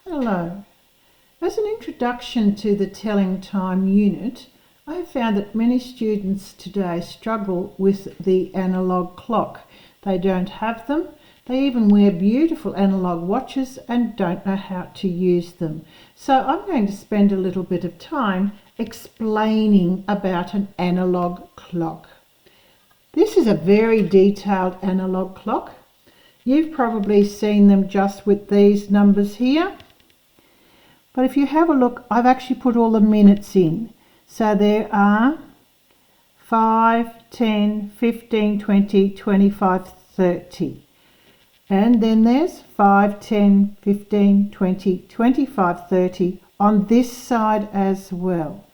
Hello. As an introduction to the telling time unit, I have found that many students today struggle with the analog clock. They don't have them. They even wear beautiful analog watches and don't know how to use them. So I'm going to spend a little bit of time explaining about an analog clock. This is a very detailed analog clock. You've probably seen them just with these numbers here. But if you have a look, I've actually put all the minutes in. So there are 5, 10, 15, 20, 25, 30. And then there's 5, 10, 15, 20, 25, 30 on this side as well.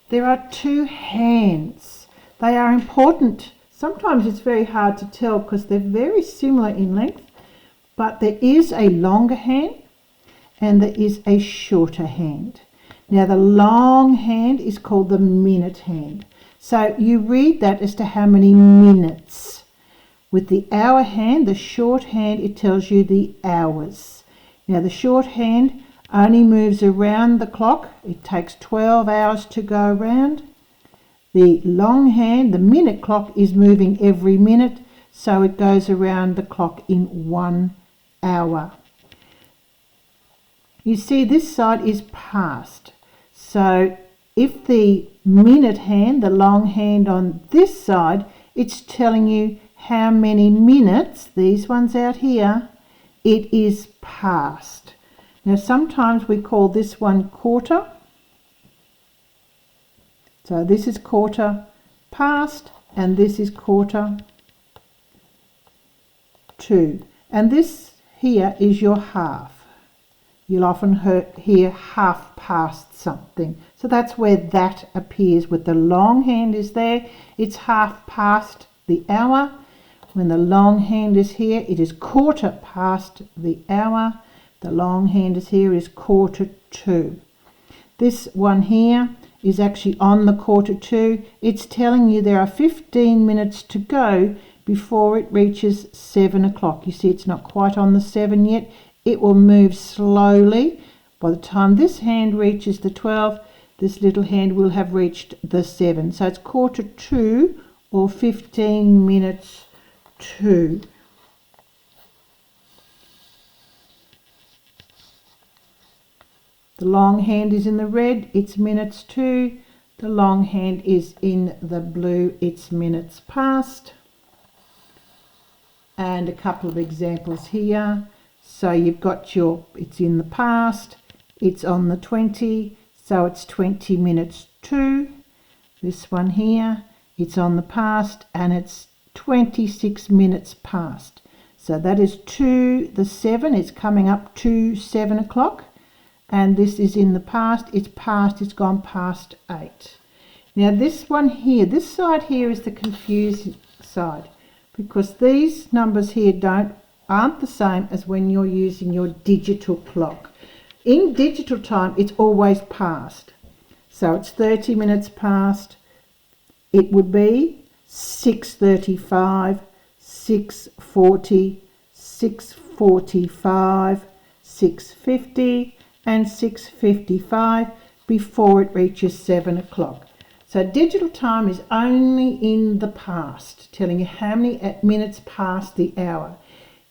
There are two hands. They are important. Sometimes it's very hard to tell because they're very similar in length, but there is a longer hand and there is a shorter hand. Now the long hand is called the minute hand. So you read that as to how many minutes. With the hour hand, the short hand, it tells you the hours. Now the short hand only moves around the clock. It takes 12 hours to go around. The long hand, the minute clock, is moving every minute, so it goes around the clock in 1 hour. You see, this side is past. So if the minute hand, the long hand on this side, it's telling you how many minutes, these ones out here, it is past. Now sometimes we call this one quarter. So this is quarter past and this is quarter to. And this here is your half. You'll often hear half past something. So that's where that appears. With the long hand is there, it's half past the hour. When the long hand is here, it is quarter past the hour. The long hand is here, is quarter to. This one here is actually on the quarter to. It's telling you there are 15 minutes to go before it reaches 7 o'clock. You see, it's not quite on the 7 yet. It will move slowly. By the time this hand reaches the 12, this little hand will have reached the 7. So it's quarter to, or 15 minutes to. The long hand is in the red, it's minutes to. The long hand is in the blue, it's minutes past. And a couple of examples here. So you've got it's in the past, it's on the 20, so it's 20 minutes to. This one here, it's on the past and it's 26 minutes past. So that is to the 7, it's coming up to 7 o'clock. And this is in the past, it's past, it's gone past 8. Now this one here, this side here is the confusing side, because these numbers here aren't the same as when you're using your digital clock. In digital time, it's always past. So it's 30 minutes past. It would be 6:35, 6:40, 6:45, 6:50, and 6:55 before it reaches 7 o'clock. So digital time is only in the past, telling you how many minutes past the hour.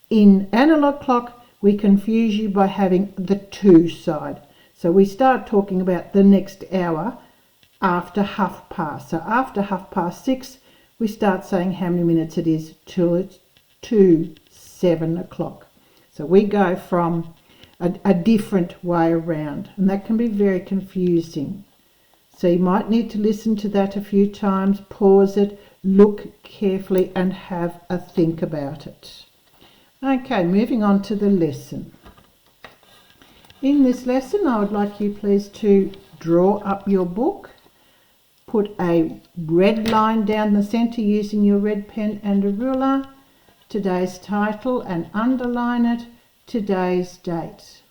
In analog clock, we confuse you by having the to side. So we start talking about the next hour after half past. So after 6:30, we start saying how many minutes it is till it's to 7 o'clock. So we go from a different way around, and that can be very confusing. So you might need to listen to that a few times, pause it, look carefully and have a think about it. Okay, moving on to the lesson. In this lesson, I would like you please to draw up your book, put a red line down the centre using your red pen and a ruler, today's title, and underline it, today's date.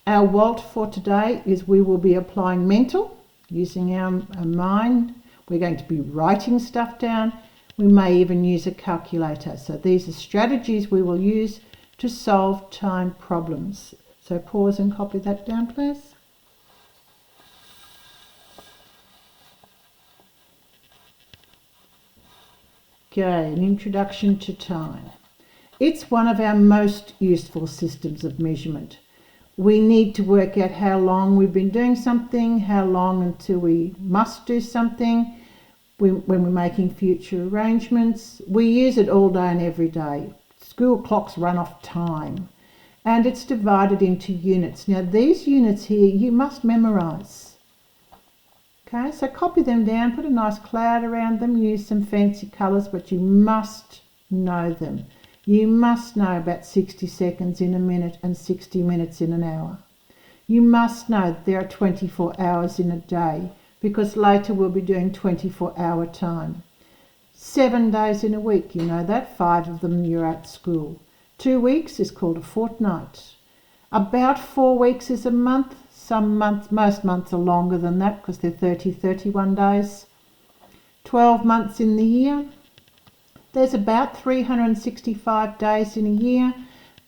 Our WALT for today is we will be applying mental, using our mind. We're going to be writing stuff down. We may even use a calculator. So these are strategies we will use to solve time problems. So pause and copy that down, please. Okay, an introduction to time. It's one of our most useful systems of measurement. We need to work out how long we've been doing something, how long until we must do something, when we're making future arrangements. We use it all day and every day. School clocks run off time, and it's divided into units. Now these units here you must memorise. Okay, so copy them down, put a nice cloud around them, use some fancy colours, but you must know them. You must know about 60 seconds in a minute and 60 minutes in an hour. You must know that there are 24 hours in a day, because later we'll be doing 24-hour time. 7 days in a week, you know that, 5 of them you're at school. 2 weeks is called a fortnight. About 4 weeks is a month. Some months, most months are longer than that because they're 30, 31 days. 12 months in the year. There's about 365 days in a year.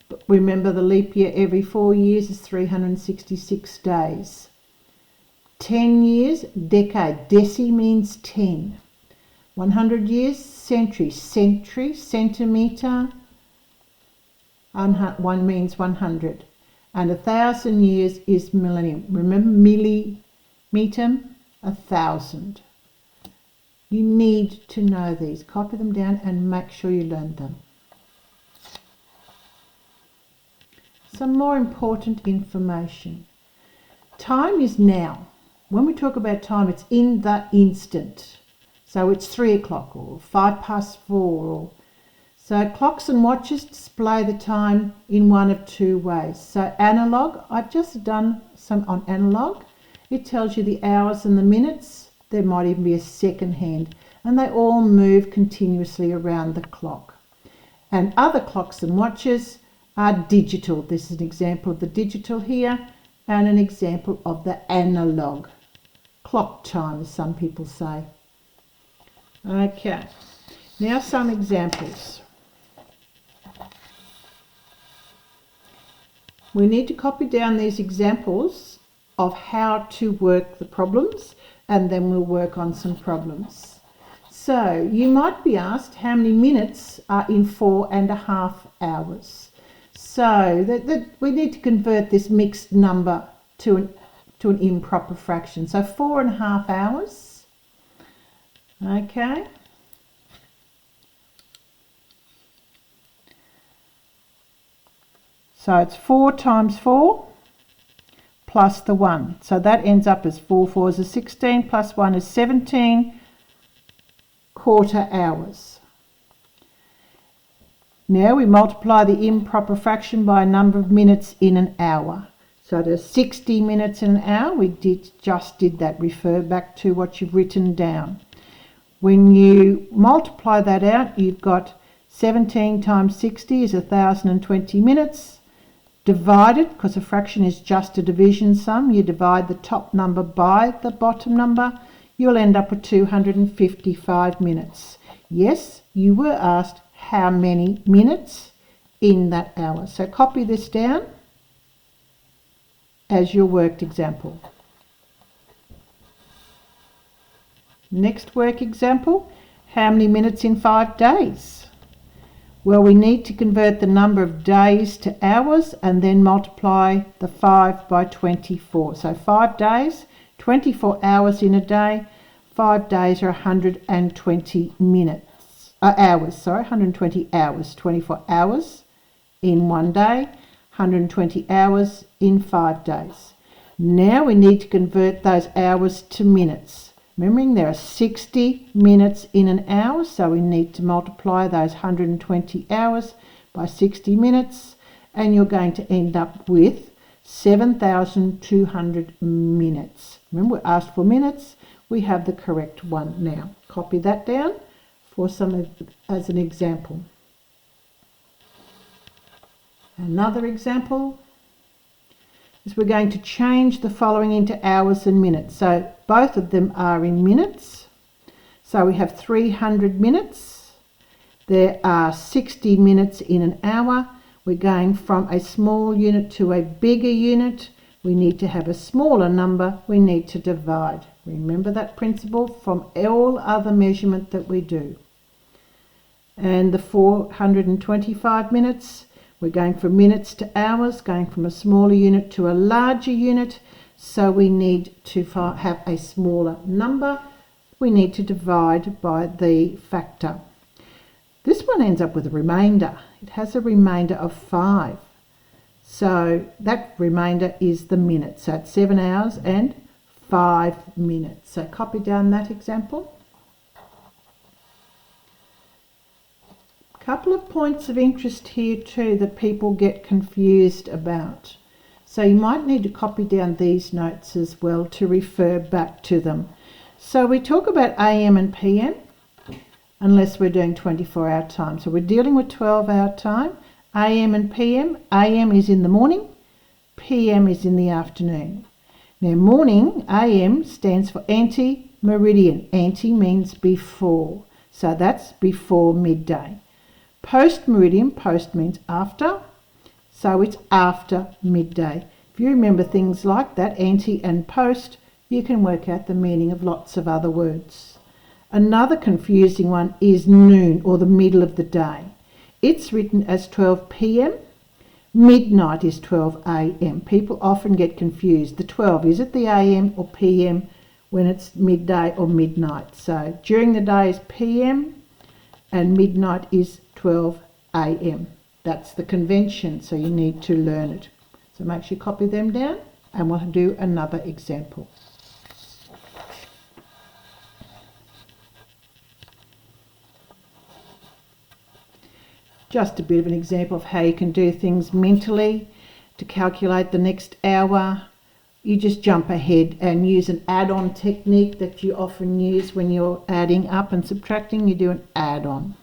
But remember, the leap year every 4 years is 366 days. 10 years, decade. Deci means 10. 100 years, century. Century, centimetre. One means 100. And 1,000 years is millennium. Remember, millimetre, 1,000. You need to know these. Copy them down and make sure you learn them. Some more important information. Time is now. When we talk about time, it's in the instant. So it's 3 o'clock or 4:05. So clocks and watches display the time in one of two ways. So analog, I've just done some on analog. It tells you the hours and the minutes. There might even be a second hand, and they all move continuously around the clock. And other clocks and watches are digital. This is an example of the digital here, and an example of the analog. Clock time, as some people say. Okay, now some examples. We need to copy down these examples of how to work the problems, and then we'll work on some problems. So you might be asked how many minutes are in 4.5 hours. So we need to convert this mixed number to an improper fraction. So 4.5 hours. Okay. So it's 4 times 4 plus the 1. So that ends up as 4 4s is 16 plus 1 is 17 quarter hours. Now we multiply the improper fraction by a number of minutes in an hour. So there's 60 minutes in an hour. We just did that. Refer back to what you've written down. When you multiply that out, you've got 17 times 60 is 1,020 minutes. Divided, because a fraction is just a division sum, you divide the top number by the bottom number, you'll end up with 255 minutes. Yes, you were asked how many minutes in that hour. So copy this down as your worked example. Next work example, how many minutes in 5 days? Well, we need to convert the number of days to hours and then multiply the 5 by 24. So 5 days, 24 hours in a day. 5 days are 120 hours, 120 hours. 24 hours in 1 day, 120 hours in 5 days. Now we need to convert those hours to minutes. Remembering there are 60 minutes in an hour, so we need to multiply those 120 hours by 60 minutes, and you're going to end up with 7,200 minutes. Remember, we asked for minutes. We have the correct one now. Copy that down for as an example. Another example is we're going to change the following into hours and minutes. So both of them are in minutes. So we have 300 minutes. There are 60 minutes in an hour. we're going from a small unit to a bigger unit. We need to have a smaller number. We need to divide. Remember that principle from all other measurement that we do. And the 425 minutes, we're going from minutes to hours, going from a smaller unit to a larger unit. So we need to have a smaller number. We need to divide by the factor. This one ends up with a remainder. It has a remainder of 5. So that remainder is the minute. So it's 7 hours and 5 minutes. So copy down that example. Couple of points of interest here too that people get confused about. So you might need to copy down these notes as well to refer back to them. So we talk about AM and PM unless we're doing 24-hour time. So we're dealing with 12-hour time. AM and PM. AM is in the morning, PM is in the afternoon. Now morning, AM stands for ante-meridian. Ante means before. So that's before midday. Post-meridian, post means after. So it's after midday. If you remember things like that, ante and post, you can work out the meaning of lots of other words. Another confusing one is noon, or the middle of the day. It's written as 12 p.m. Midnight is 12 a.m. People often get confused. The 12, is it the a.m. or p.m. when it's midday or midnight? So during the day is p.m. and midnight is 12 a.m. That's the convention, so you need to learn it. So make sure you copy them down, and we'll do another example. Just a bit of an example of how you can do things mentally to calculate the next hour. You just jump ahead and use an add-on technique that you often use when you're adding up and subtracting. You do an add-on.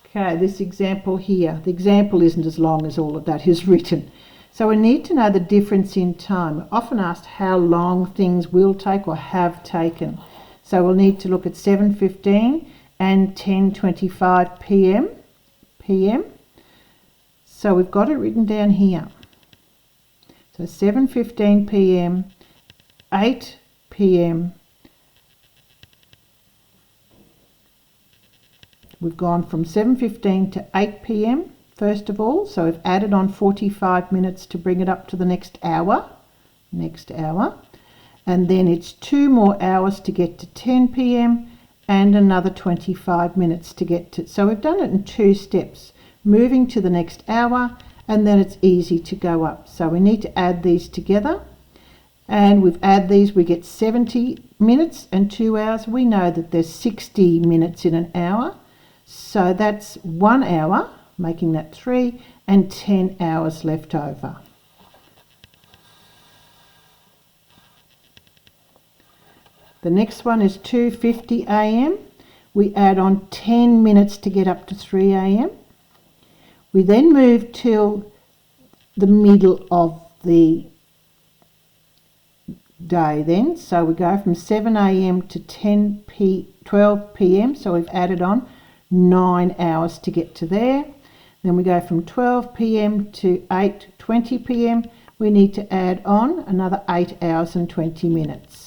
Okay, this example here, the example isn't as long as all of that is written. So we need to know the difference in time. We're often asked how long things will take or have taken. So we'll need to look at 7:15 and 10:25 p.m. So we've got it written down here. So 7:15 p.m, 8 p.m. We've gone from 7:15 to 8 p.m. first of all. So we've added on 45 minutes to bring it up to the next hour. And then it's 2 more hours to get to 10 p.m. and another 25 minutes to get to. So we've done it in 2 steps, moving to the next hour, and then it's easy to go up. So we need to add these together, and we've added these, we get 70 minutes and 2 hours. We know that there's 60 minutes in an hour, so that's 1 hour, making that 3, and 10 hours left over. The next one is 2:50 a.m. We add on 10 minutes to get up to 3 a.m. We then move till the middle of the day then. So we go from 7 a.m. to 12 p.m. So we've added on 9 hours to get to there. Then we go from 12 p.m. to 8:20 p.m. We need to add on another 8 hours and 20 minutes.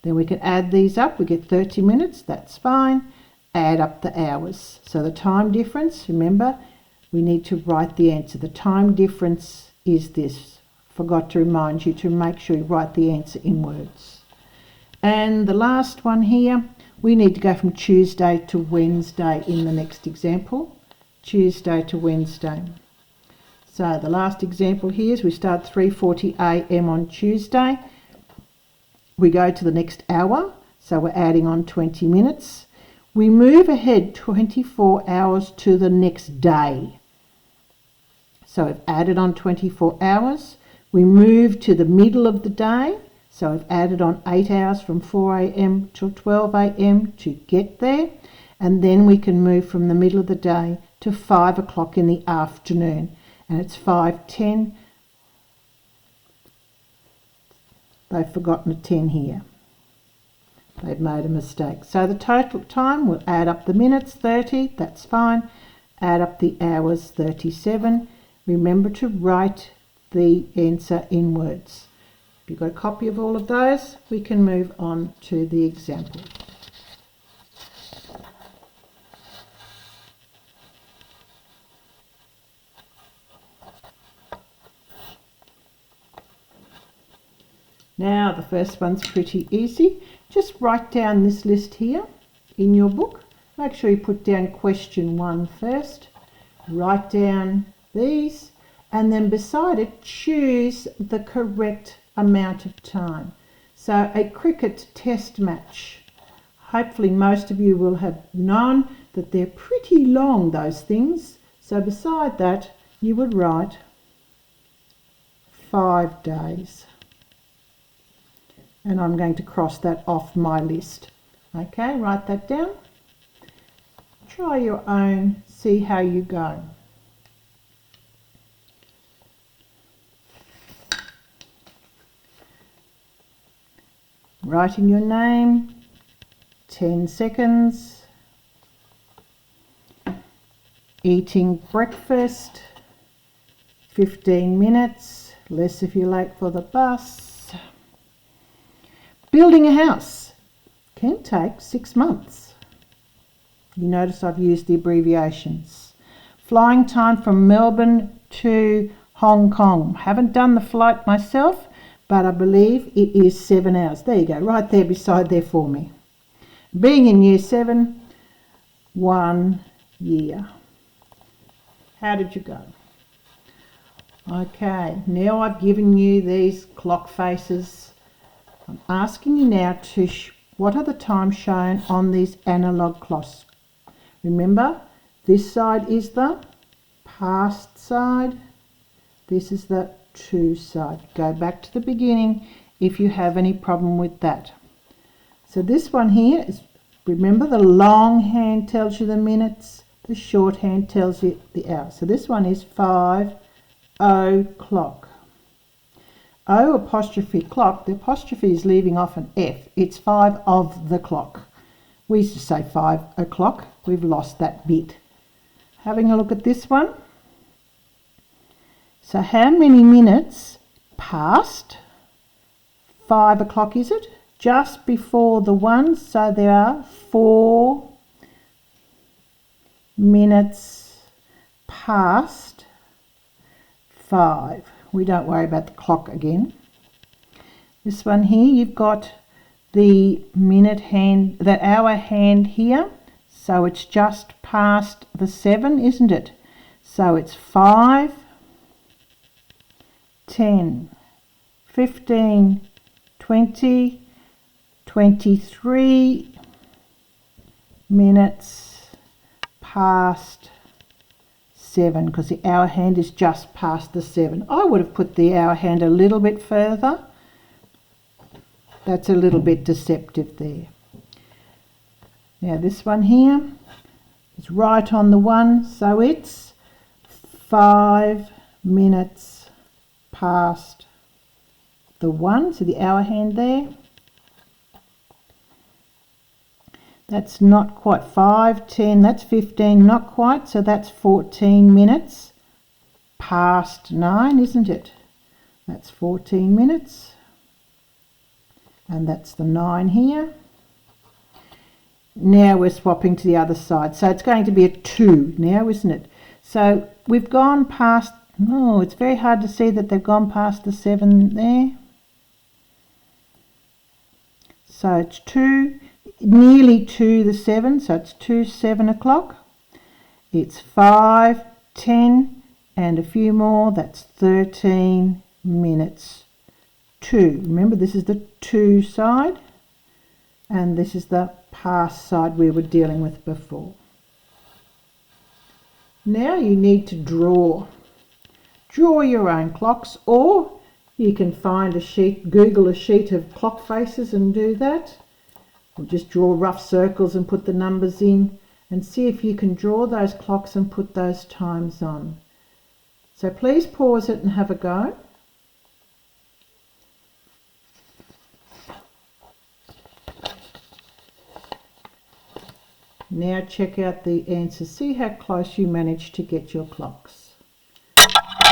Then we can add these up. We get 30 minutes. That's fine. Add up the hours. So the time difference, remember, we need to write the answer. The time difference is this. Forgot to remind you to make sure you write the answer in words. And the last one here, we need to go from Tuesday to Wednesday in the next example. Tuesday to Wednesday. So the last example here is we start 3:40 a.m. on Tuesday. We go to the next hour, so we're adding on 20 minutes. We move ahead 24 hours to the next day. So we've added on 24 hours. We move to the middle of the day. So we've added on 8 hours from 4 a.m. till 12 a.m. to get there. And then we can move from the middle of the day to 5 o'clock in the afternoon. And it's 5:10. They've forgotten a 10 here. They've made a mistake. So the total time, we'll add up the minutes, 30, that's fine. add up the hours, 37. Remember to write the answer in words. If you've got a copy of all of those, we can move on to the example. Now the first one's pretty easy. Just write down this list here in your book. Make sure you put down question 1 first. Write down these, and then beside it choose the correct amount of time. So a cricket test match. Hopefully most of you will have known that they're pretty long, those things. So beside that you would write 5 days. And I'm going to cross that off my list. Okay, write that down. Try your own, see how you go. Writing your name, 10 seconds. Eating breakfast, 15 minutes, less if you're late for the bus. Building a house can take 6 months. You notice I've used the abbreviations. Flying time from Melbourne to Hong Kong. Haven't done the flight myself, but I believe it is 7 hours. There you go, right there beside there for me. Being in year 7, 1 year. How did you go? Okay, now I've given you these clock faces. I'm asking you now to, what are the times shown on these analog clocks? Remember, this side is the past side. This is the to side. Go back to the beginning if you have any problem with that. So this one here is, remember the long hand tells you the minutes, the short hand tells you the hours. So this one is 5 o'clock. O apostrophe clock, the apostrophe is leaving off an F. It's 5 of the clock. We used to say 5 o'clock. We've lost that bit. Having a look at this one. So how many minutes past 5 o'clock is it? Just before the 1, so there are 4 minutes past 5. We don't worry about the clock again. This one here, you've got the minute hand, the hour hand here, so it's just past the 7, isn't it? So it's 5, 10, 15, 20, 23 minutes past 7, because the hour hand is just past the 7. I would have put the hour hand a little bit further. That's a little bit deceptive there. Now this one here is right on the 1, so it's 5 minutes past the 1, so the hour hand there. That's not quite 5, 10, that's 15, not quite, so that's 14 minutes past 9, isn't it? That's 14 minutes, and that's the 9 here. Now we're swapping to the other side, so it's going to be a 2 now, isn't it? So we've gone past, oh, it's very hard to see that they've gone past the 7 there. So it's 2. Nearly to the 7, so it's 2 7 o'clock. It's 5, 10, and a few more. That's 13 minutes to. Remember, this is the to side, and this is the past side we were dealing with before. Now you need to draw. Draw your own clocks, or you can find a sheet, Google a sheet of clock faces and do that. Or just draw rough circles and put the numbers in, and see if you can draw those clocks and put those times on. So please pause it and have a go. Now check out the answers. See how close you managed to get your clocks.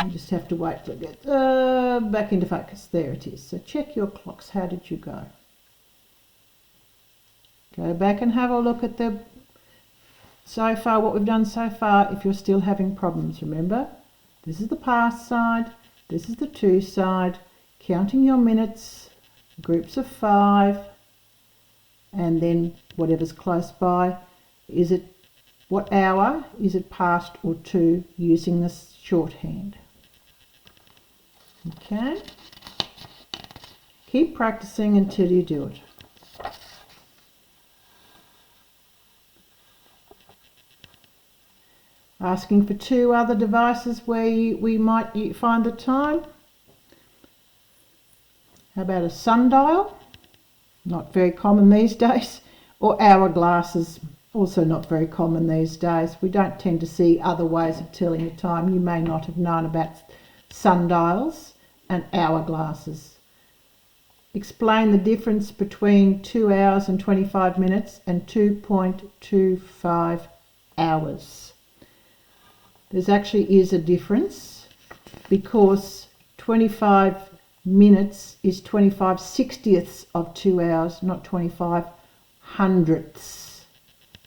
You just have to wait till it gets back into focus. There it is. So check your clocks. How did you go? Go back and have a look at the so far, what we've done so far. If you're still having problems, remember, this is the past side, this is the to side, counting your minutes, groups of 5, and then whatever's close by. Is it what hour? Is it past or to, using this shorthand? Okay. Keep practicing until you do it. Asking for 2 other devices where we might find the time. How about a sundial? Not very common these days. Or hourglasses, also not very common these days. We don't tend to see other ways of telling the time. You may not have known about sundials and hourglasses. Explain the difference between 2 hours and 25 minutes and 2.25 hours. There actually is a difference, because 25 minutes is 25/60ths of 2 hours, not 25/100ths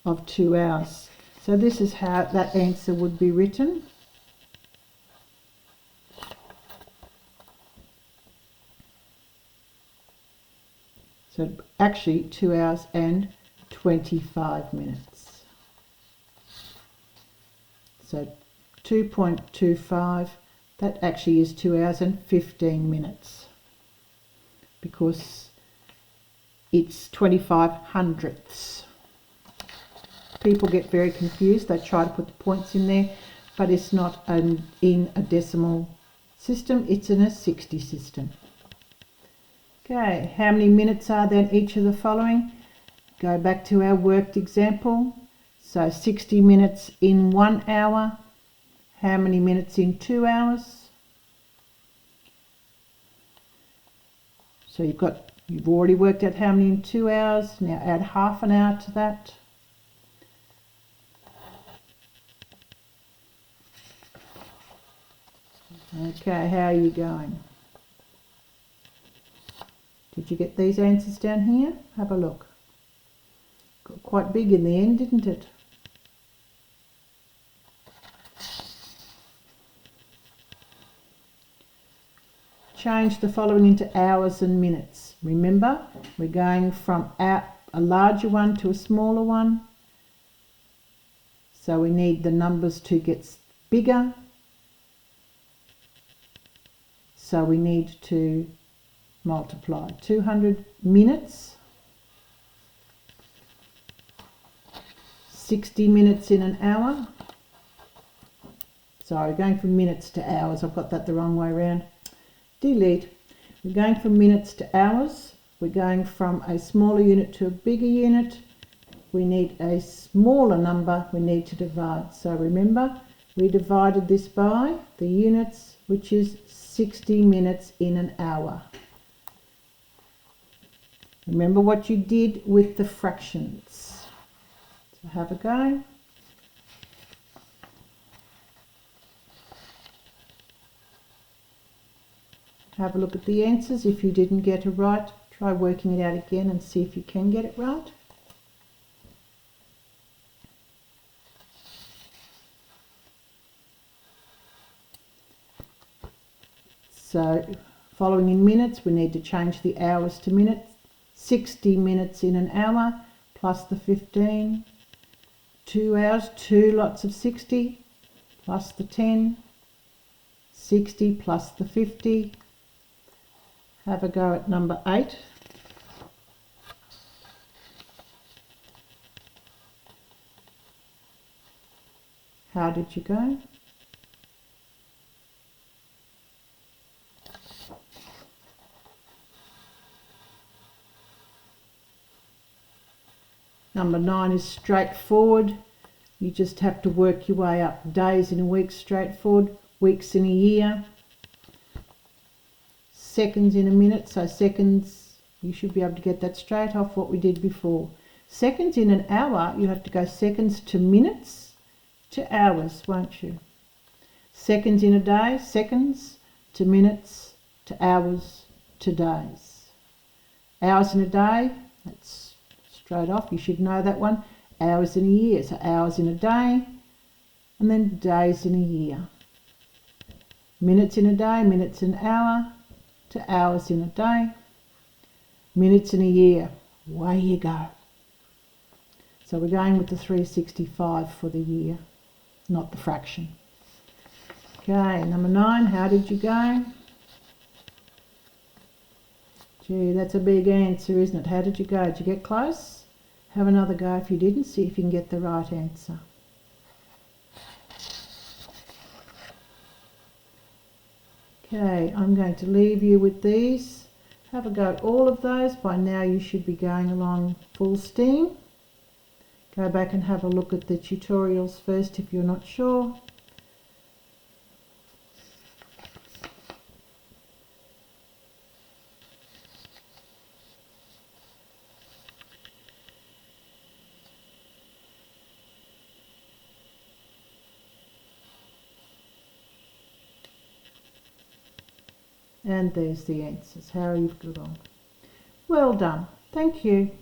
of 2 hours. So this is how that answer would be written. So actually 2 hours and 25 minutes. So 2.25, that actually is 2 hours and 15 minutes, because it's 25/100ths. People get very confused. They try to put the points in there, but it's not in a decimal system, it's in a 60 system. Okay, how many minutes are there in each of the following? Go back to our worked example. So 60 minutes in 1 hour. How many minutes in 2 hours? So you've already worked out how many in 2 hours. Now add half an hour to that. Okay, how are you going? Did you get these answers down here? Have a look. Got quite big in the end, didn't it? Change the following into hours and minutes. Remember, we're going from a larger one to a smaller one. So we need the numbers to get bigger. So we need to multiply 200 minutes, 60 minutes in an hour. Sorry, going from minutes to hours. I've got that the wrong way around. Delete. We're going from minutes to hours. We're going from a smaller unit to a bigger unit. We need a smaller number we need to divide. So remember, we divided this by the units, which is 60 minutes in an hour. Remember what you did with the fractions. So have a go. Have a look at the answers. If you didn't get it right, try working it out again and see if you can get it right. So following in minutes, we need to change the hours to minutes. 60 minutes in an hour plus the 15. 2 hours, 2 lots of 60 plus the 10. 60 plus the 50. Have a go at number 8. How did you go? Number 9 is straightforward. You just have to work your way up. Days in a week, straightforward. Weeks in a year. Seconds in a minute. So seconds, you should be able to get that straight off what we did before. Seconds in an hour, you have to go seconds to minutes to hours, won't you? Seconds in a day, seconds to minutes to hours to days. Hours in a day, that's straight off, you should know that one. Hours in a year, so hours in a day, and then days in a year. Minutes in a day, minutes in an hour, to hours in a day. Minutes in a year, away you go. So we're going with the 365 for the year, not the fraction. Okay, number 9, how did you go? Gee, that's a big answer, isn't it? How did you go? Did you get close? Have another go if you didn't, see if you can get the right answer. Okay, I'm going to leave you with these. Have a go at all of those. By now you should be going along full steam. Go back and have a look at the tutorials first if you're not sure. And there's the answers, how you've got on. Well done. Thank you.